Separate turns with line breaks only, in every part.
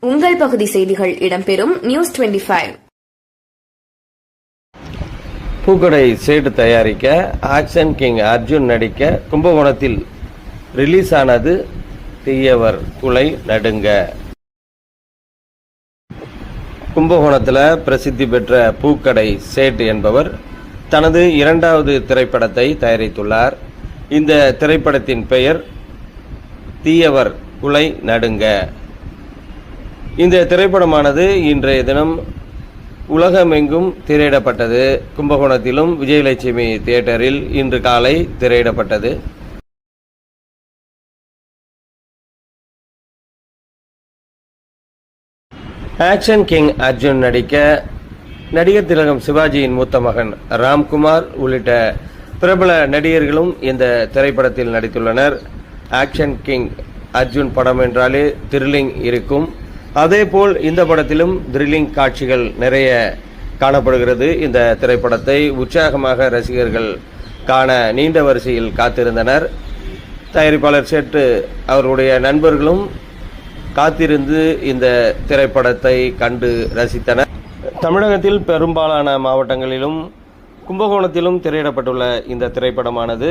உங்கள் பகுதி செய்திகள் இடம்பெறும் நியூஸ் 25.
பூக்கடை சேட்டு தயாரிக்க ஆக்ஷன் கிங் அர்ஜுன் நடிக்க கும்பகோணத்தில் ரிலீஸ் ஆனது தீயவர் குலை நடுங்க. கும்பகோணத்தில் பிரசித்தி பெற்ற பூக்கடை சேட்டு என்பவர் தனது இரண்டாவது திரைப்படத்தை தயாரித்துள்ளார். இந்த திரைப்படத்தின் பெயர் தீயவர் குலை நடுங்க. இந்த திரைப்படமானது இன்றைய தினம் உலகமெங்கும் திரையிடப்பட்டது. கும்பகோணத்திலும் விஜயலட்சுமி தியேட்டரில் இன்று காலை திரையிடப்பட்டது. ஆக்ஷன் கிங் அர்ஜுன் நடிக்க நடிகர் திலகம் சிவாஜியின் மூத்த மகன் ராம்குமார் உள்ளிட்ட பிரபல நடிகர்களும் இந்த திரைப்படத்தில் நடித்துள்ளனர். ஆக்ஷன் கிங் அர்ஜுன் படம் என்றாலே த்ரில்லிங் இருக்கும். அதேபோல் இந்த படத்திலும் த்ரில்லிங் காட்சிகள் நிறைய காணப்படுகிறது. இந்த திரைப்படத்தை உற்சாகமாக ரசிகர்கள் காண நீண்ட வரிசையில் காத்திருந்தனர். தயாரிப்பாளர் சேட்டு அவர்களுடைய நண்பர்களும் காத்திருந்து இந்த திரைப்படத்தை கண்டு ரசித்தனர். தமிழகத்தில் பெரும்பாலான மாவட்டங்களிலும் கும்பகோணத்திலும் திரையிடப்பட்டுள்ள இந்த திரைப்படமானது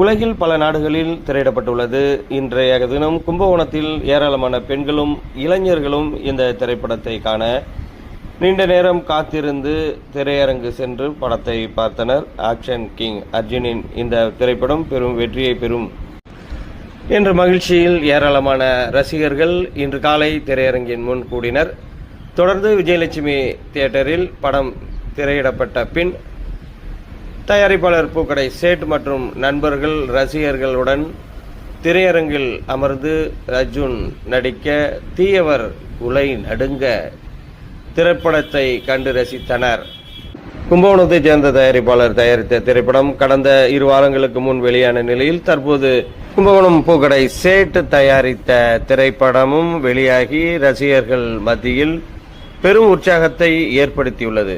உலகில் பல நாடுகளில் திரையிடப்பட்டுள்ளது. இன்றைய தினம் கும்பகோணத்தில் ஏராளமான பெண்களும் இளைஞர்களும் இந்த திரைப்படத்தை காண நீண்ட நேரம் காத்திருந்து திரையரங்கு சென்று படத்தை பார்த்தனர். ஆக்ஷன் கிங் அர்ஜுனின் இந்த திரைப்படம் பெரும் வெற்றியை பெறும் என்ற மகிழ்ச்சியில் ஏராளமான ரசிகர்கள் இன்று காலை திரையரங்கின் முன் கூடினர். தொடர்ந்து விஜயலட்சுமி தியேட்டரில் படம் திரையிடப்பட்ட பின் தயாரிப்பாளர் பூக்கடை சேட் மற்றும் நண்பர்கள் ரசிகர்களுடன் திரையரங்கில் அமர்ந்து அர்ஜுன் நடிக்க தீயவர் குலை நடுங்க திரைப்படத்தை கண்டு ரசித்தனர். கும்பகோணத்தைச் சேர்ந்த தயாரிப்பாளர் தயாரித்த திரைப்படம் கடந்த 2 வாரங்களுக்கு முன் வெளியான நிலையில் தற்போது கும்பகோணம் பூக்கடை சேட் தயாரித்த திரைப்படமும் வெளியாகி ரசிகர்கள் மத்தியில் பெரும் உற்சாகத்தை ஏற்படுத்தியுள்ளது.